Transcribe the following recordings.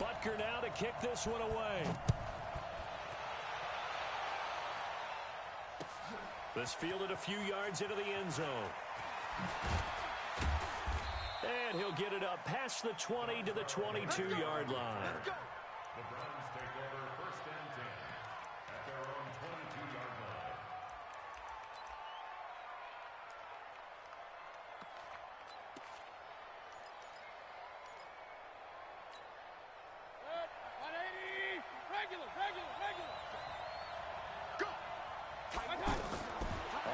Butker now to kick this one away. This fielded a few yards into the end zone. And he'll get it up past the 20 to the 22-yard line. The Browns take over 1st and 10 at their own 22-yard line. Good. 180. Regular. Go.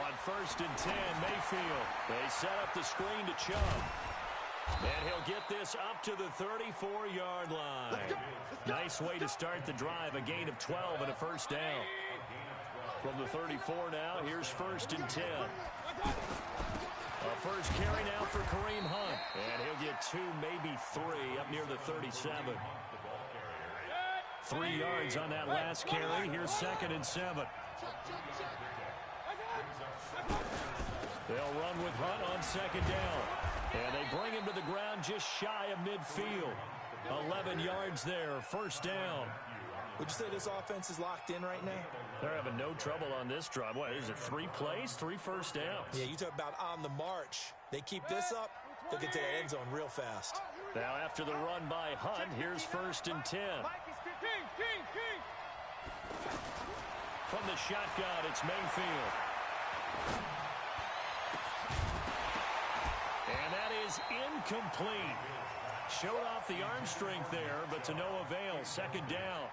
On 1st and 10, Mayfield. They set up the screen to Chubb. And he'll get this up to the 34-yard line. Nice way to start the drive. A gain of 12 and a 1st down. From the 34 now, here's 1st and 10. A first carry now for Kareem Hunt. And he'll get 2, maybe 3, up near the 37. 3 yards on that last carry. Here's 2nd and 7. They'll run with Hunt on 2nd down. And they bring him to the ground just shy of midfield. 11 yards there, 1st down. Would you say this offense is locked in right now? They're having no trouble on this drive. What, is it 3 plays, 3 first downs? Yeah, you talk about on the march. They keep this up, they'll get to the end zone real fast. Now after the run by Hunt, here's 1st and 10. King. From the shotgun, it's Mayfield. And that is incomplete. Showed off the arm strength there, but to no avail. 2nd down.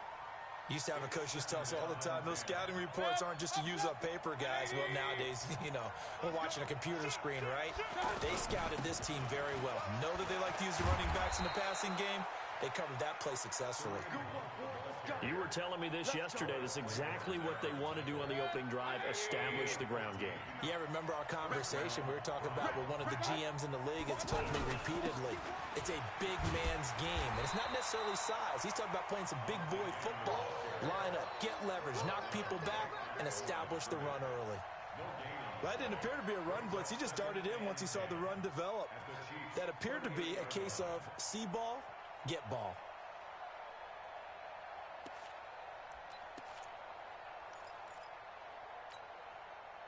Used to have a coach used to tell us all the time, those scouting reports aren't just to use up paper, guys. Well, nowadays, we're watching a computer screen, right? They scouted this team very well. Know that they like to use the running backs in the passing game. They covered that play successfully. You were telling me this yesterday. This is exactly what they want to do on the opening drive, establish the ground game. Yeah, remember our conversation we were talking about with one of the GMs in the league has told me repeatedly, it's a big man's game. And it's not necessarily size. He's talking about playing some big boy football. Line up, get leverage, knock people back, and establish the run early. That didn't appear to be a run blitz. He just darted in once he saw the run develop. That appeared to be a case of see ball, get ball.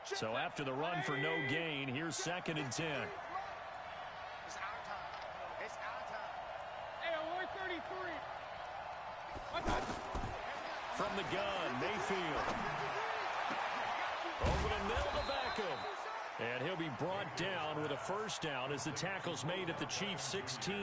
So after the run for no gain, here's 2nd and 10. It's our time. Hey, only 33. From the gun, Mayfield. Over the middle to Beckham. And he'll be brought down with a 1st down as the tackle's made at the Chiefs' 16.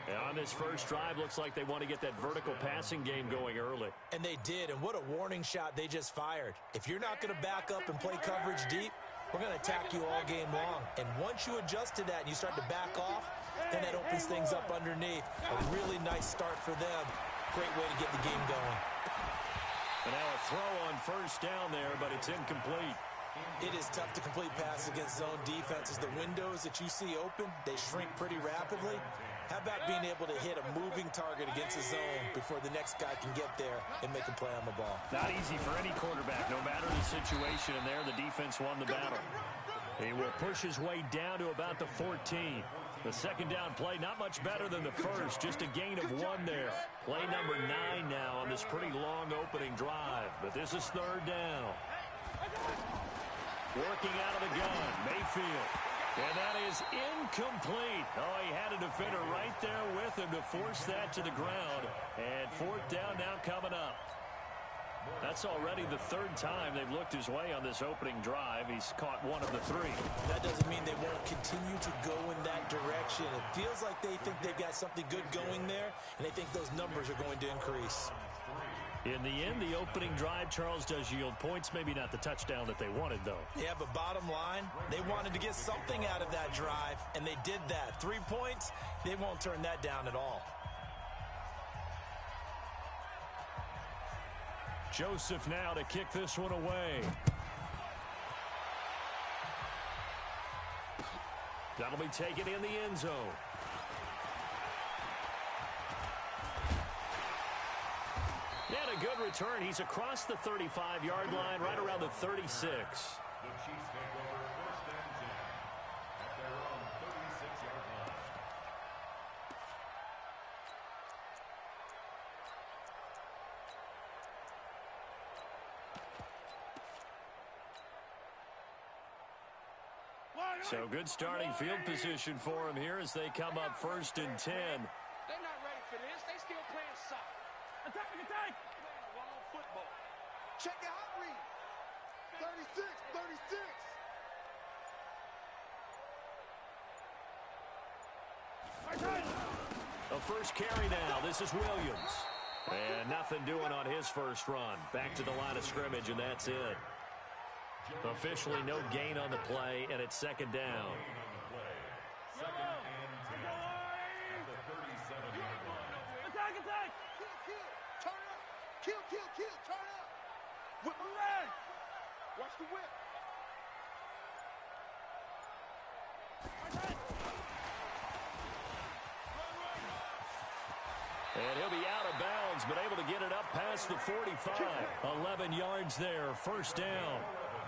And on this first drive, looks like they want to get that vertical passing game going early. And they did, and what a warning shot they just fired. If you're not going to back up and play coverage deep, we're going to attack you all game long. And once you adjust to that and you start to back off, then that opens things up underneath. A really nice start for them. Great way to get the game going. And now a throw on 1st down there, but it's incomplete. It is tough to complete passes against zone defenses. The windows that you see open, they shrink pretty rapidly. How about being able to hit a moving target against a zone before the next guy can get there and make a play on the ball? Not easy for any quarterback, no matter the situation. And there, the defense won the battle. He will push his way down to about the 14. The 2nd down play, not much better than the first. Just a gain of 1 there. Play number 9 now on this pretty long opening drive. But this is 3rd down. Working out of the gun, Mayfield. And that is incomplete. Oh, he had a defender right there with him to force that to the ground. And 4th down now coming up. That's already the 3rd time they've looked his way on this opening drive. He's caught 1 of the 3. That doesn't mean they won't continue to go in that direction. It feels like they think they've got something good going there, and they think those numbers are going to increase. In the end, the opening drive, Charles, does yield points. Maybe not the touchdown that they wanted, though. Yeah, but bottom line, they wanted to get something out of that drive, and they did that. 3 points, they won't turn that down at all. Joseph now to kick this one away. That'll be taken in the end zone. And a good return. He's across the 35-yard line, right around the 36. The Chiefs take over 1st and 10 at their own 36-yard line. So good starting field position for him here as they come up 1st and 10. They're not ready for this. They still playing soccer. Attack, attack. Playing wrong football. Check your hot read. 36, 36. A first carry now. This is Williams. And nothing doing on his first run. Back to the line of scrimmage, and that's it. Officially no gain on the play, and it's 2nd down. Attack, attack. Turn up. Kill, turn up. Whip around. Watch the whip. And he'll be out of bounds, but able to get it up past the 45. 11 yards there, 1st down.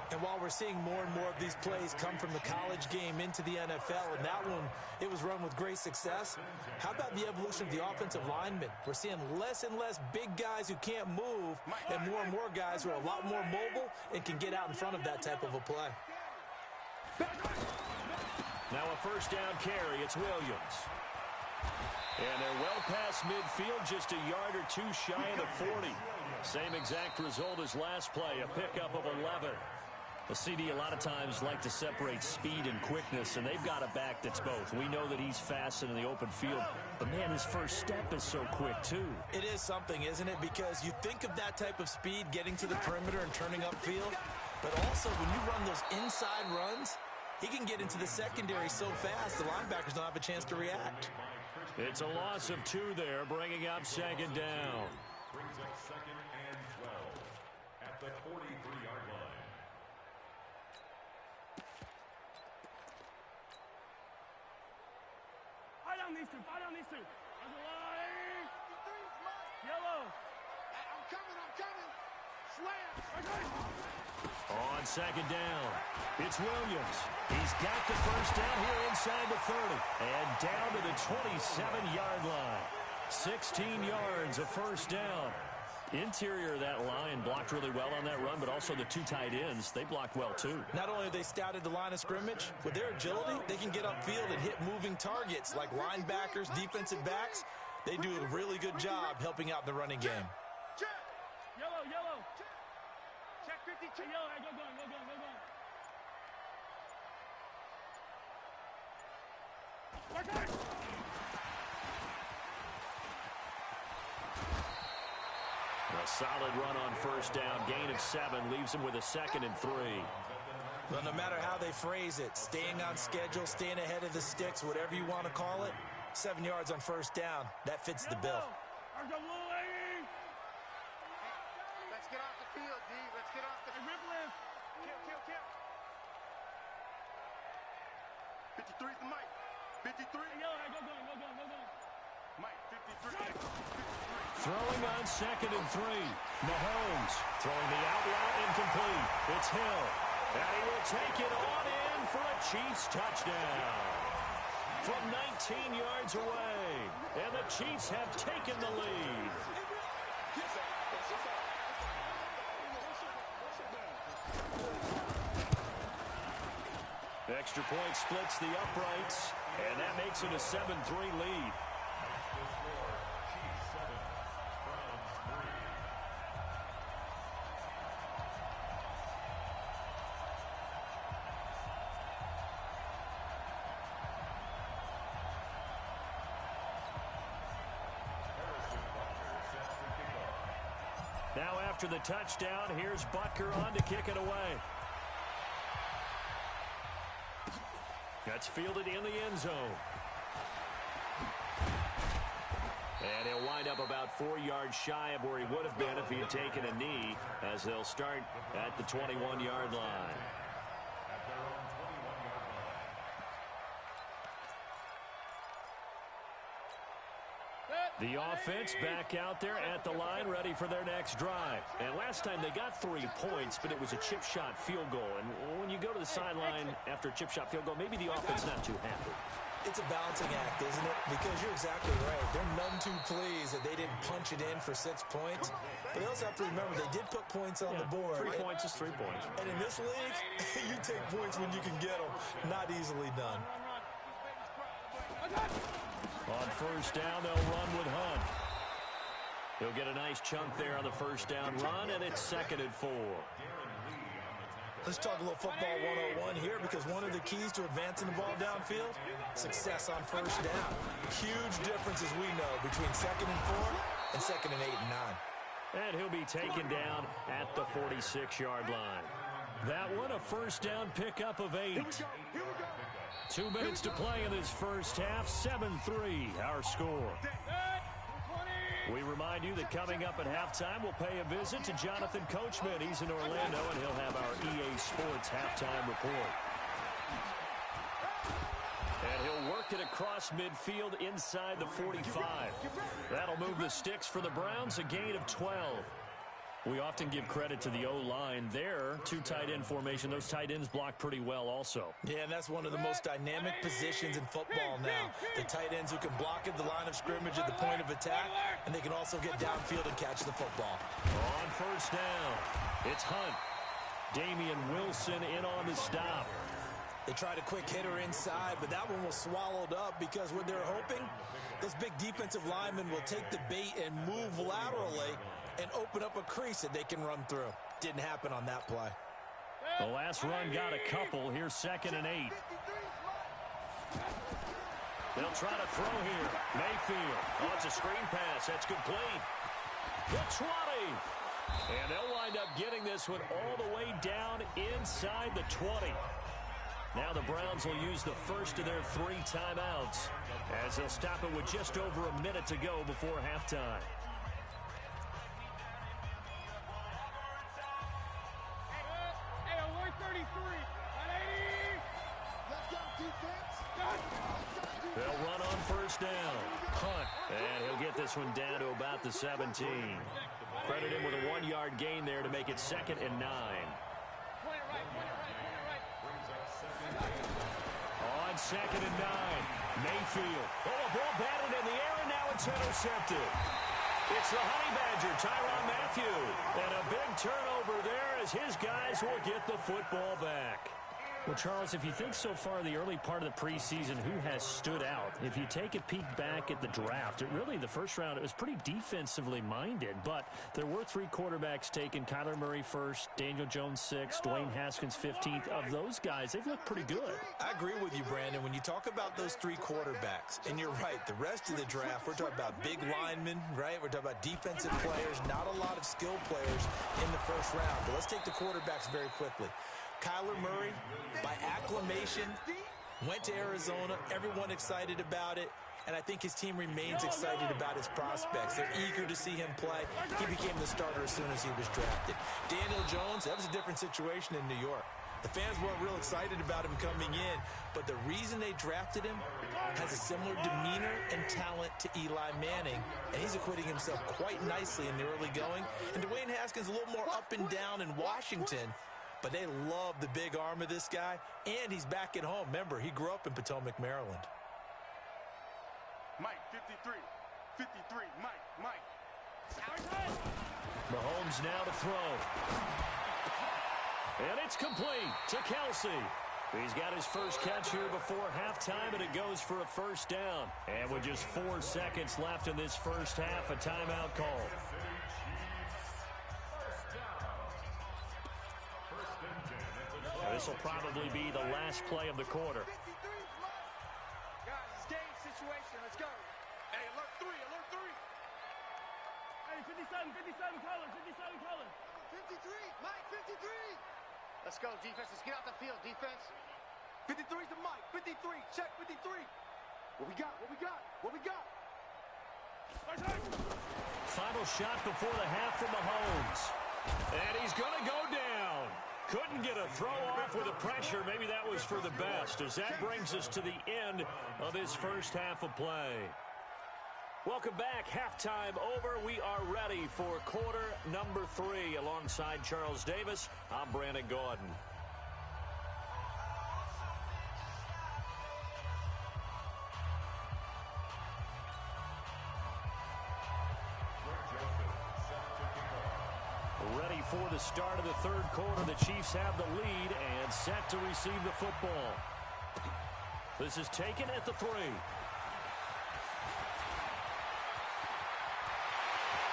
And while we're seeing more and more of these plays come from the college game into the NFL, and that one, it was run with great success, how about the evolution of the offensive linemen? We're seeing less and less big guys who can't move and more guys who are a lot more mobile and can get out in front of that type of a play. Now a 1st down carry. It's Williams. And they're well past midfield, just a yard or two shy of the 40. Same exact result as last play, a pickup of 11. The CD a lot of times like to separate speed and quickness, and they've got a back that's both. We know that he's fast in the open field, but man, his first step is so quick too. It is something, isn't it? Because you think of that type of speed getting to the perimeter and turning upfield, but also when you run those inside runs, he can get into the secondary so fast the linebackers don't have a chance to react. It's a loss of 2 there, bringing up 2nd down. Brings up 2nd and 12 at the 43-yard line. Fight on these two. On the line. Yellow. I'm coming. Slam. On 2nd down, it's Williams. He's got the 1st down here inside the 30. And down to the 27-yard line. 16 yards, a 1st down. Interior of that line blocked really well on that run, but also the 2 tight ends, they blocked well too. Not only have they scouted the line of scrimmage, with their agility, they can get upfield and hit moving targets like linebackers, defensive backs. They do a really good job helping out the running game. Yellow. Check 52. Yellow, go going. A solid run on 1st down, gain of 7, leaves him with a 2nd and 3. Well, no matter how they phrase it, staying on schedule, staying ahead of the sticks, whatever you want to call it, 7 yards on 1st down, that fits the bill. Let's get off the field, D. Let's get off the field. Kill. 53 is the mic. 53. Go going. Mike, 53. Throwing on 2nd and 3. Mahomes throwing the out route incomplete. It's Hill. And he will take it on in for a Chiefs touchdown. From 19 yards away. And the Chiefs have taken the lead. Extra point splits the uprights. And that makes it a 7-3 lead. Now after the touchdown, here's Butker on to kick it away. That's fielded in the end zone. And he'll wind up about 4 yards shy of where he would have been if he had taken a knee, as they'll start at the 21-yard line. The offense back out there at the line, ready for their next drive. And last time they got 3 points, but it was a chip shot field goal. And when you go to the sideline after a chip shot field goal, maybe the offense not too happy. It's a balancing act, isn't it? Because you're exactly right. They're none too pleased that they didn't punch it in for 6 points. But they also have to remember they did put points on the board. 3 points is 3 points. And in this league, you take points when you can get them. Not easily done. On first down, they'll run with Hunt. He'll get a nice chunk there on the first down run, and it's 2nd and 4. Let's talk a little football 101 here, because one of the keys to advancing the ball downfield, success on first down. Huge difference, as we know, between 2nd and 4 and 2nd and 8 and 9. And he'll be taken down at the 46-yard line. That one, a first down pickup of 8. 2 minutes to play in this first half. 7-3, our score. We remind you that coming up at halftime, we'll pay a visit to Jonathan Coachman. He's in Orlando, and he'll have our EA Sports halftime report. And he'll work it across midfield inside the 45. That'll move the sticks for the Browns, a gain of 12. We often give credit to the O-line there. 2 tight end formation. Those tight ends block pretty well also. Yeah, and that's one of the most dynamic positions in football now. The tight ends who can block at the line of scrimmage at the point of attack, and they can also get downfield and catch the football. On first down, it's Hunt. Damian Wilson in on the stop. They tried a quick hitter inside, but that one was swallowed up because what they're hoping, those big defensive linemen will take the bait and move laterally and open up a crease that they can run through. Didn't happen on that play. The last run got a couple. Here's 2nd and 8. They'll try to throw here. Mayfield. Oh, it's a screen pass. That's complete. The 20. And they'll wind up getting this one all the way down inside the 20. Now the Browns will use the first of their 3 timeouts as they'll stop it with just over a minute to go before halftime. They'll run on first down. Hunt. And he'll get this one down to about the 17. Credit him with a 1-yard gain there to make it 2nd and 9. On 2nd and 9. Mayfield. Oh, a ball batted in the air, and now it's intercepted. It's the Honey Badger, Tyrann Mathieu. And a big turnover there as his guys will get the football back. Well, Charles, if you think so far the early part of the preseason, who has stood out? If you take a peek back at the draft, the first round, it was pretty defensively minded, but there were 3 quarterbacks taken. Kyler Murray first, Daniel Jones 6th, Dwayne Haskins 15th. Of those guys, they've looked pretty good. I agree with you, Brandon. When you talk about those 3 quarterbacks, and you're right, the rest of the draft, we're talking about big linemen, right? We're talking about defensive players, not a lot of skill players in the first round. But let's take the quarterbacks very quickly. Kyler Murray, by acclamation, went to Arizona. Everyone excited about it. And I think his team remains excited about his prospects. They're eager to see him play. He became the starter as soon as he was drafted. Daniel Jones, that was a different situation in New York. The fans weren't real excited about him coming in, but the reason they drafted him has a similar demeanor and talent to Eli Manning, and he's acquitting himself quite nicely in the early going. And Dwayne Haskins a little more up and down in Washington, but they love the big arm of this guy, and he's back at home. Remember, he grew up in Potomac, Maryland. Mike, 53. 53, Mike. Mahomes now to throw. And it's complete to Kelsey. He's got his first catch here before halftime, and it goes for a first down. And with just 4 seconds left in this first half, a timeout call. This will probably be the last play of the quarter. Guys, it's game situation. Let's go. Hey, alert 3. Hey, 57 colors. 53, Mike, 53. Let's go, defense. Let's get out the field, defense. 53's to Mike. 53, check 53. What we got? Final shot before the half from Mahomes. And he's going to go down. Couldn't get a throw off with the pressure. Maybe that was for the best, as that brings us to the end of this first half of play. Welcome back. Halftime over. We are ready for quarter number 3. Alongside Charles Davis, I'm Brandon Gordon. before the start of the third quarter. The Chiefs have the lead and set to receive the football. This is taken at the 3.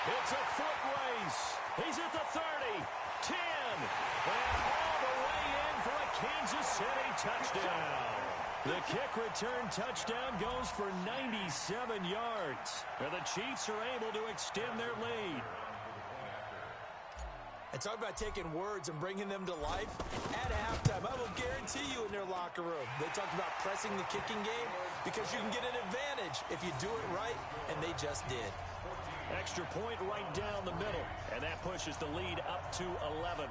It's a foot race. He's at the 30, 10, and all the way in for a Kansas City touchdown. The kick return touchdown goes for 97 yards. And the Chiefs are able to extend their lead. And talk about taking words and bringing them to life. At halftime, I will guarantee you in their locker room, they talked about pressing the kicking game because you can get an advantage if you do it right, and they just did. Extra point right down the middle, and that pushes the lead up to 11.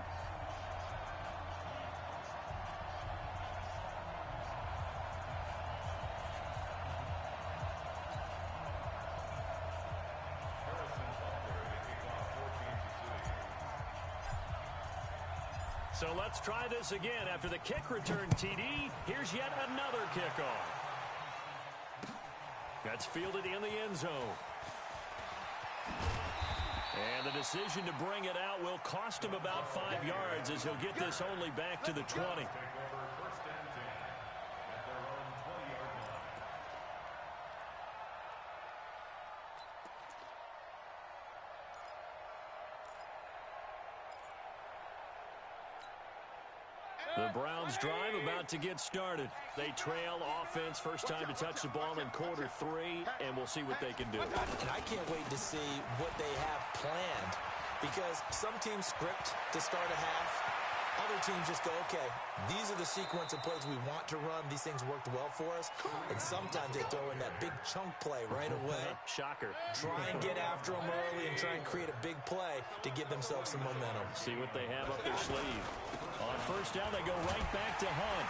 So let's try this again. After the kick return TD, here's yet another kickoff. That's fielded in the end zone. And the decision to bring it out will cost him about 5 yards as he'll get this only back to the 20. The Browns drive about to get started. They trail offense, first time to touch the ball in quarter 3, and we'll see what they can do. And I can't wait to see what they have planned, because some teams script to start a half. Other teams just go, okay, these are the sequence of plays we want to run. These things worked well for us. And sometimes they throw in that big chunk play right away. Shocker. Try and get after them early and try and create a big play to give themselves some momentum. See what they have up their sleeve. On first down, they go right back to Hunt.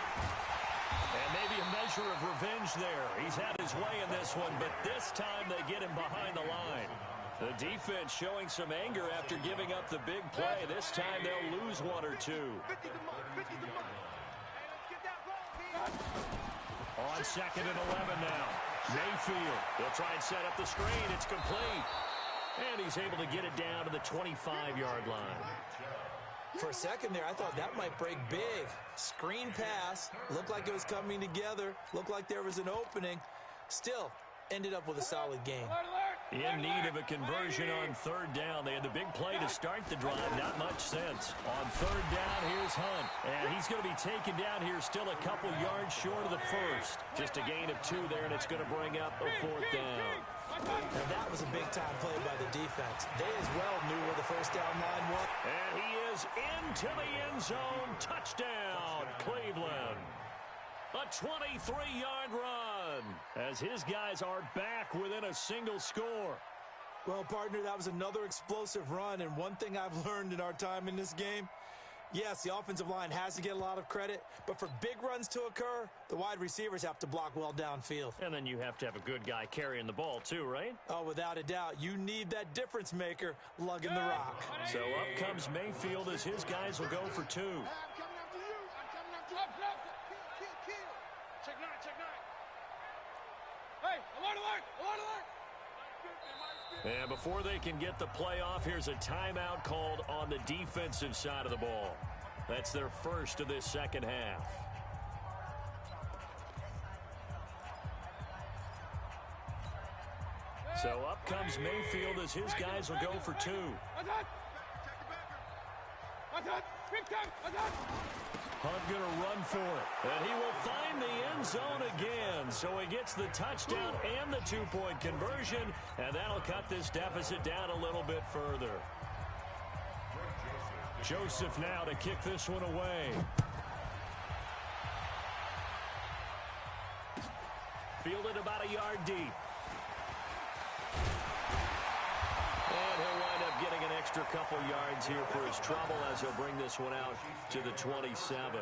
And maybe a measure of revenge there. He's had his way in this one, but this time they get him behind the line. The defense showing some anger after giving up the big play. This time they'll lose 1 or 2. On 2nd and 11 now. Mayfield. They'll try and set up the screen. It's complete. And he's able to get it down to the 25-yard line. For a second there, I thought that might break big. Screen pass. Looked like it was coming together. Looked like there was an opening. Still, ended up with a solid game. In need of a conversion on third down. They had the big play to start the drive. Not much sense. On third down, here's Hunt. And he's going to be taken down here still a couple yards short of the first. Just a gain of 2 there, and it's going to bring up a 4th down. And that was a big-time play by the defense. They as well knew where the first down line was. And he is into the end zone. Touchdown, Cleveland. A 23-yard run as his guys are back within a single score. Well, partner, that was another explosive run, and one thing I've learned in our time in this game, yes, the offensive line has to get a lot of credit, but for big runs to occur, the wide receivers have to block well downfield. And then you have to have a good guy carrying the ball too, right? Oh, without a doubt. You need that difference maker lugging the rock. So up comes Mayfield as his guys will go for 2. Check 9, check 9. Hey, alert, alert, alert, alert. And before they can get the play off, here's a timeout called on the defensive side of the ball. That's their first of this second half. So up comes Mayfield as his guys will go for 2. Hunt going to run for it, and he will find the end zone again. So he gets the touchdown and the 2-point conversion, and that'll cut this deficit down a little bit further. Joseph now to kick this one away. Fielded about a yard deep. And he'll wind up getting an extra couple yards here for his trouble as he'll bring this one out to the 27.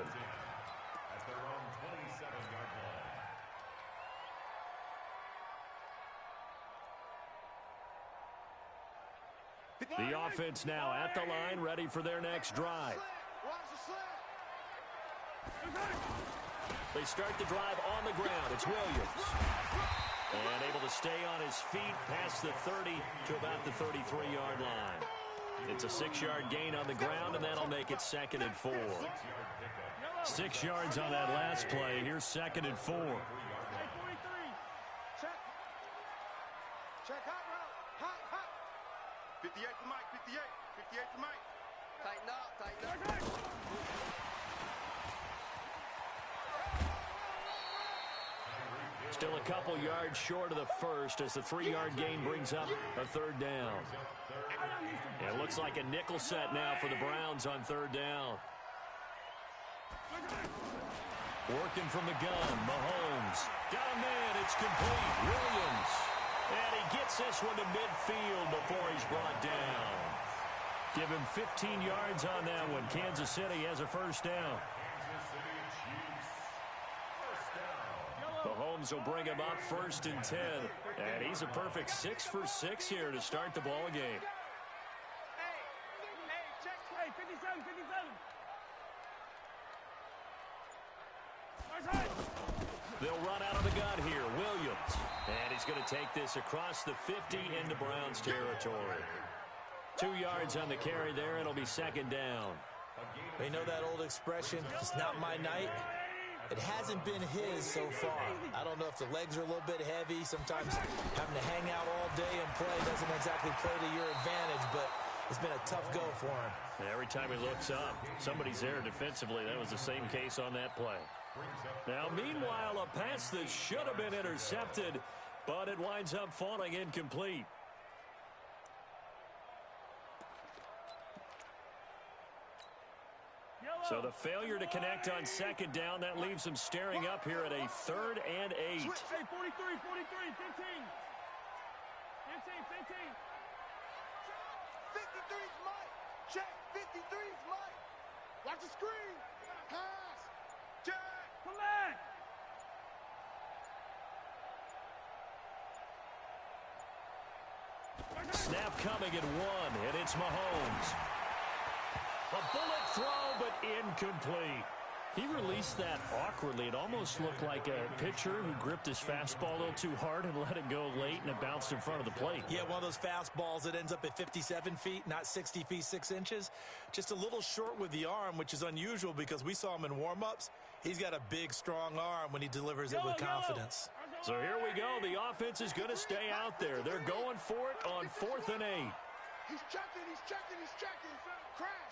The offense now at the line, ready for their next drive. They start the drive on the ground. It's Williams. And able to stay on his feet past the 30 to about the 33-yard line. It's a 6-yard gain on the ground, and that'll make it 2nd and 4. 6 yards on that last play. Here's 2nd and 4. Check hot route. Hot. 58 to Mike. 58 to Mike. Tighten up. Still a couple yards short of the first as the 3-yard gain brings up a 3rd down. It looks like a nickel set now for the Browns on 3rd down. Working from the gun, Mahomes. Got a man, it's complete. Williams. And he gets this one to midfield before he's brought down. Give him 15 yards on that one. Kansas City has a 1st down. Mahomes will bring him up 1st and 10. And he's a perfect 6 for 6 here to start the ball game. Hey, 57. They'll run out of the gun here. Williams. And he's going to take this across the 50 into Browns territory. 2 yards on the carry there. It'll be 2nd down. You know that old expression, it's not my night? It hasn't been his so far. I don't know if the legs are a little bit heavy. Sometimes having to hang out all day and play doesn't exactly play to your advantage, but it's been a tough go for him. Every time he looks up, somebody's there defensively. That was the same case on that play. Now, meanwhile, a pass that should have been intercepted, but it winds up falling incomplete. So the failure to connect on 2nd down, that leaves him staring up here at a 3rd and 8. Hey, 43, 15. 53's Mike. Check. 53's Mike. Watch the screen. Pass. Check. Come back. Snap coming at 1, and it's Mahomes. A bullet throw, but incomplete. He released that awkwardly. It almost looked like a pitcher who gripped his fastball a little too hard and let it go late, and it bounced in front of the plate. Yeah, one of those fastballs that ends up at 57 feet, not 60 feet, 6 inches. Just a little short with the arm, which is unusual because we saw him in warm-ups. He's got a big, strong arm when he delivers it with confidence. So here we go. The offense is going to stay out there. They're going for it on 4th and 8. He's checking. Crash.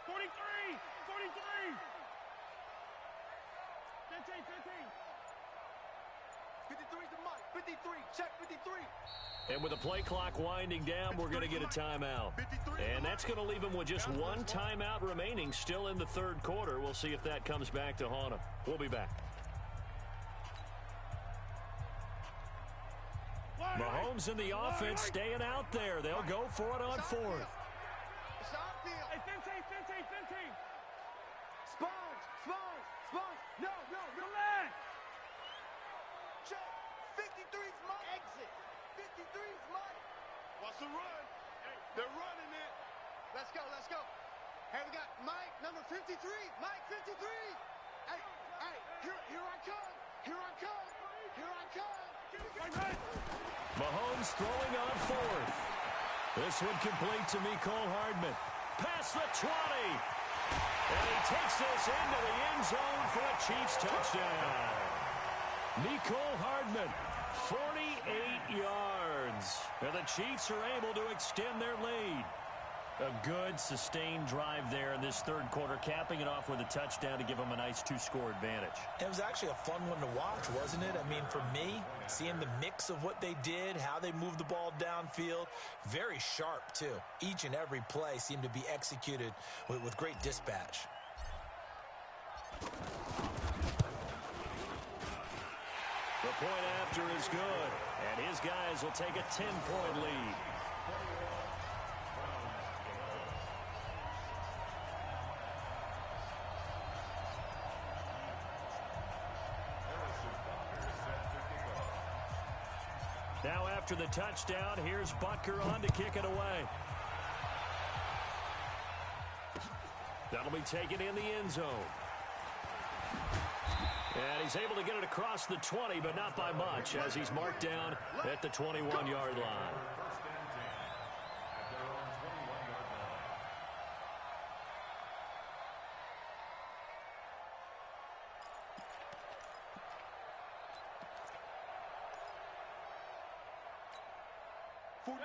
43. 15. 53's the Mike. 53. Check 53. And with the play clock winding down, we're going to get a timeout. And that's going to leave him with just 1 timeout remaining still in the 3rd quarter. We'll see if that comes back to haunt him. We'll be back. Mahomes and the offense staying out there. They'll go for it on 4th. It's outfield. Hey, 15. Sponge. No. Come back. Check. 53's Mike. Exit. 53's Mike. Watch the run. They're running it. Let's go. Hey, we got Mike, number 53. Mike, 53. Hey, here I come. Mahomes throwing on 4th. This one complete to Mecole Hardman. Past the 20. And he takes this into the end zone for a Chiefs touchdown. Mecole Hardman, 48 yards. And the Chiefs are able to extend their lead. A good, sustained drive there in this 3rd quarter, capping it off with a touchdown to give them a nice 2-score advantage. It was actually a fun one to watch, wasn't it? I mean, for me, seeing the mix of what they did, how they moved the ball downfield, very sharp, too. Each and every play seemed to be executed with great dispatch. The point after is good, and his guys will take a 10-point lead. Now after the touchdown, here's Butker on to kick it away. That'll be taken in the end zone. And he's able to get it across the 20, but not by much, as he's marked down at the 21-yard line.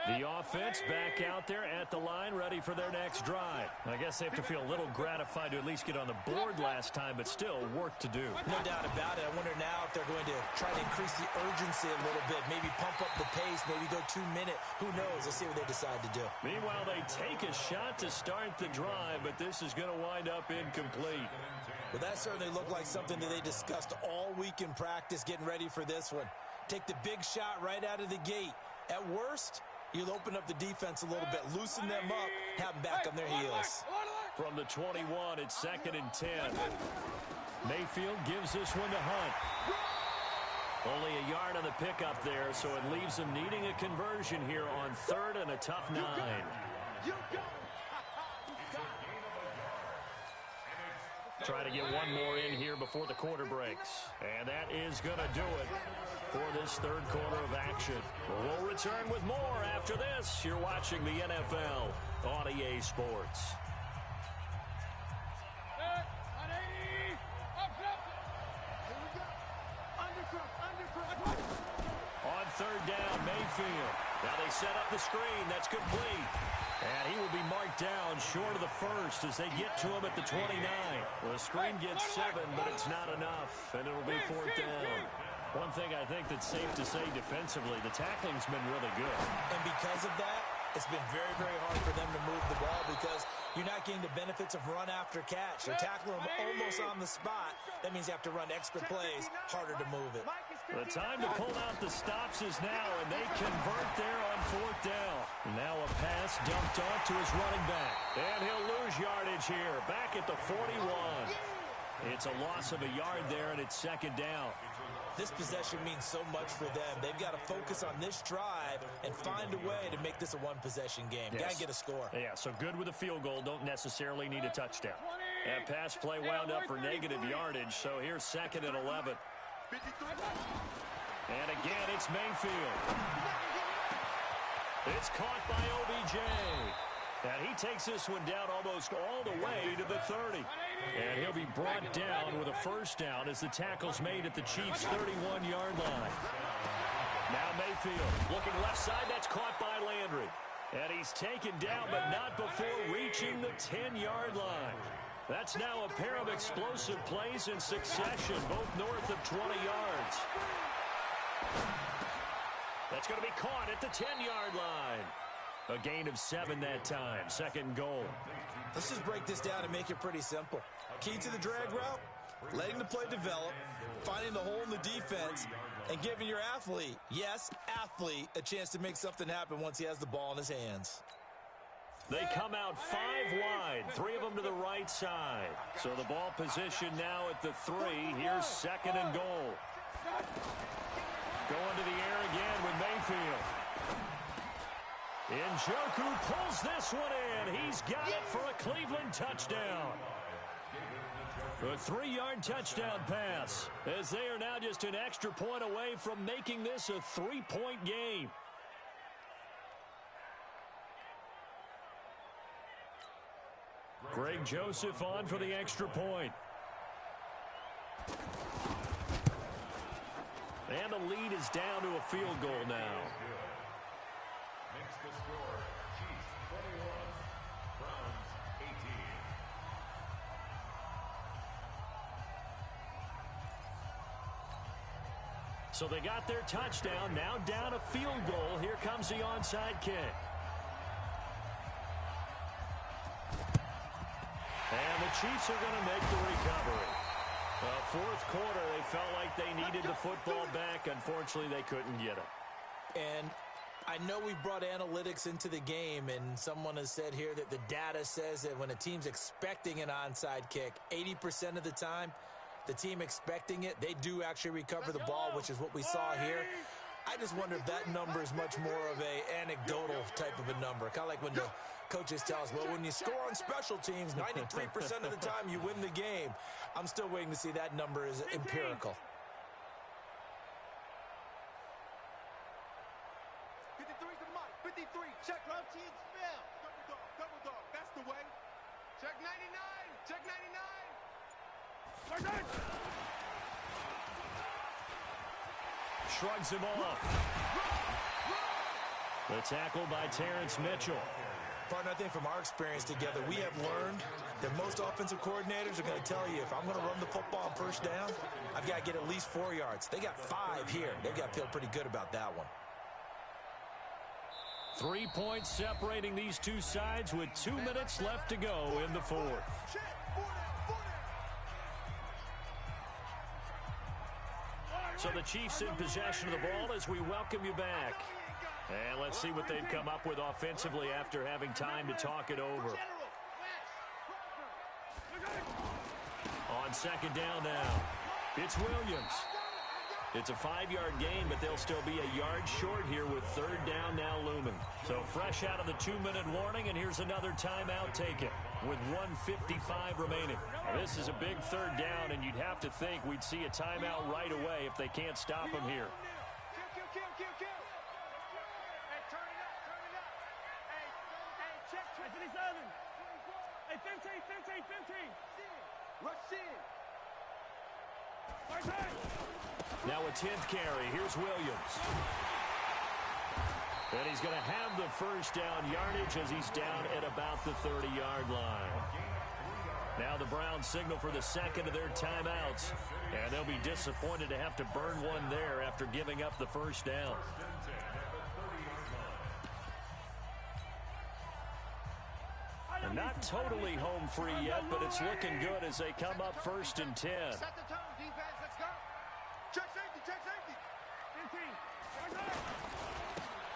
The offense back out there at the line, ready for their next drive. I guess they have to feel a little gratified to at least get on the board last time, but still work to do. No doubt about it. I wonder now if they're going to try to increase the urgency a little bit, maybe pump up the pace, maybe go 2 minute. Who knows? Let's see what they decide to do. Meanwhile, they take a shot to start the drive, but this is going to wind up incomplete. Well, that certainly looked like something that they discussed all week in practice, getting ready for this one. Take the big shot right out of the gate. At worst, you'll open up the defense a little bit, loosen them up, have them back on their heels. From the 21, it's 2nd and 10. Mayfield gives this one to Hunt. Only a yard on the pickup there, so it leaves them needing a conversion here on 3rd and a tough 9. Try to get one more in here before the quarter breaks. And that is going to do it for this 3rd quarter of action. We'll return with more after this. You're watching the NFL on EA Sports. On 3rd down, Mayfield. Now they set up the screen. That's complete. And he will be marked down short of the 1st as they get to him at the 29. Well, the screen gets 7, but it's not enough, and it'll be 4th down. One thing I think that's safe to say defensively, the tackling's been really good. And because of that, it's been very, very hard for them to move the ball because you're not getting the benefits of run after catch. They're tackling them almost on the spot. That means you have to run extra plays, harder to move it. The time to pull out the stops is now, and they convert there on 4th down. Now a pass dumped off to his running back. And he'll lose yardage here, back at the 41. It's a loss of a yard there, and it's 2nd down. This possession means so much for them. They've got to focus on this drive and find a way to make this a one-possession game. Yes. Got to get a score. Yeah, so good with a field goal. Don't necessarily need a touchdown. That pass play wound up for negative yardage, so here's 2nd and 11. And again, it's Mayfield. It's caught by OBJ. And he takes this one down almost all the way to the 30. And he'll be brought down with a 1st down as the tackle's made at the Chiefs' 31-yard line. Now Mayfield looking left side. That's caught by Landry. And he's taken down, but not before reaching the 10-yard line. That's now a pair of explosive plays in succession, both north of 20 yards. That's going to be caught at the 10-yard line. A gain of 7 that time. 2nd goal. Let's just break this down and make it pretty simple. Key to the drag route, letting the play develop, finding the hole in the defense, and giving your athlete, yes, athlete, a chance to make something happen once he has the ball in his hands. They come out 5 wide, 3 of them to the right side. So the ball position now at the 3. Here's 2nd and goal. Going to the air again with Mayfield. Njoku pulls this one in. He's got it for a Cleveland touchdown. A 3-yard touchdown pass, as they are now just an extra point away from making this a 3-point game. Greg Joseph on for the extra point. And the lead is down to a field goal now. Makes the score Chiefs 21, Browns 18. So they got their touchdown, now down a field goal. Here comes the onside kick. And the Chiefs are going to make the recovery. 4th quarter, they felt like they needed the football back. Unfortunately, they couldn't get it. And I know we brought analytics into the game, and someone has said here that the data says that when a team's expecting an onside kick, 80% of the time, the team expecting it, they do actually recover the ball, which is what we saw here. I just wonder if that number is much more of a anecdotal type of a number. Kind of like when the coaches tell us, well, when you score on special teams, 93% of the time you win the game. I'm still waiting to see that number is empirical. 53's the mark. 53. Check routine spell. Double dog. Double dog. That's the way. Check 99. Check 99. Shrugs him off. The tackle by Terrence Mitchell. Partner, I think from our experience together, we have learned that most offensive coordinators are going to tell you, if I'm going to run the football on first down, I've got to get at least 4 yards. They got 5 here. They've got to feel pretty good about that one. 3 points separating these two sides with 2 minutes left to go in the fourth. So the Chiefs in possession of the ball as we welcome you back. And let's see what they've come up with offensively after having time to talk it over. On second down now, it's Williams. It's a 5-yard gain, but they'll still be a yard short here with third down now looming. So fresh out of the 2-minute warning, and here's another timeout taken with 1:55 remaining. Now, this is a big third down, and you'd have to think we'd see a timeout right away if they can't stop him here. Hey, 15. Rush in. Now a 10th carry. Here's Williams. And he's going to have the first down yardage as he's down at about the 30-yard line. Now the Browns signal for the second of their timeouts. And they'll be disappointed to have to burn one there after giving up the first down. And not totally home free yet, but it's looking good as they come up 1st and 10. Set the tone, defense. Let's go. Check safety. 15.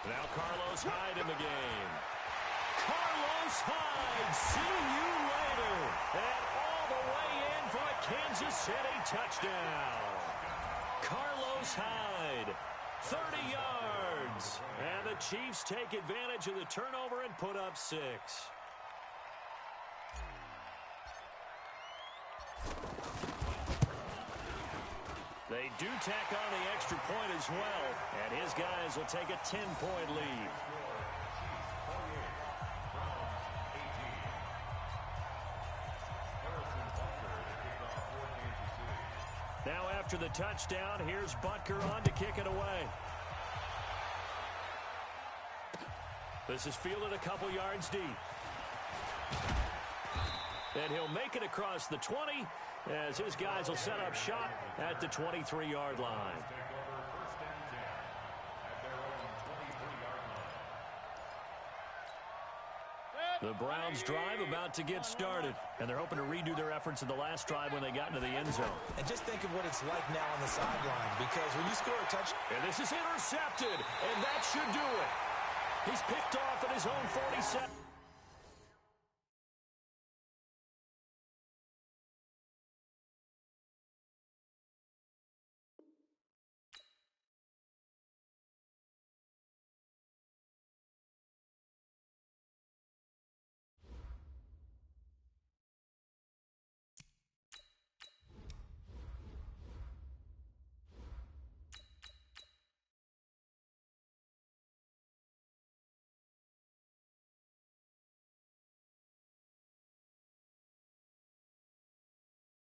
Now Carlos Hyde in the game. Carlos Hyde, see you later. And all the way in for a Kansas City touchdown. Carlos Hyde, 30 yards. And the Chiefs take advantage of the turnover and put up 6. They do tack on the extra point as well, and his guys will take a 10-point lead. Now after the touchdown, here's Butker on to kick it away. This is fielded a couple yards deep. And he'll make it across the 20 as his guys will set up shop at the 23-yard line. The Browns drive about to get started, and they're hoping to redo their efforts in the last drive when they got into the end zone. And just think of what it's like now on the sideline, because when you score a touchdown... And this is intercepted, and that should do it. He's picked off at his own 47.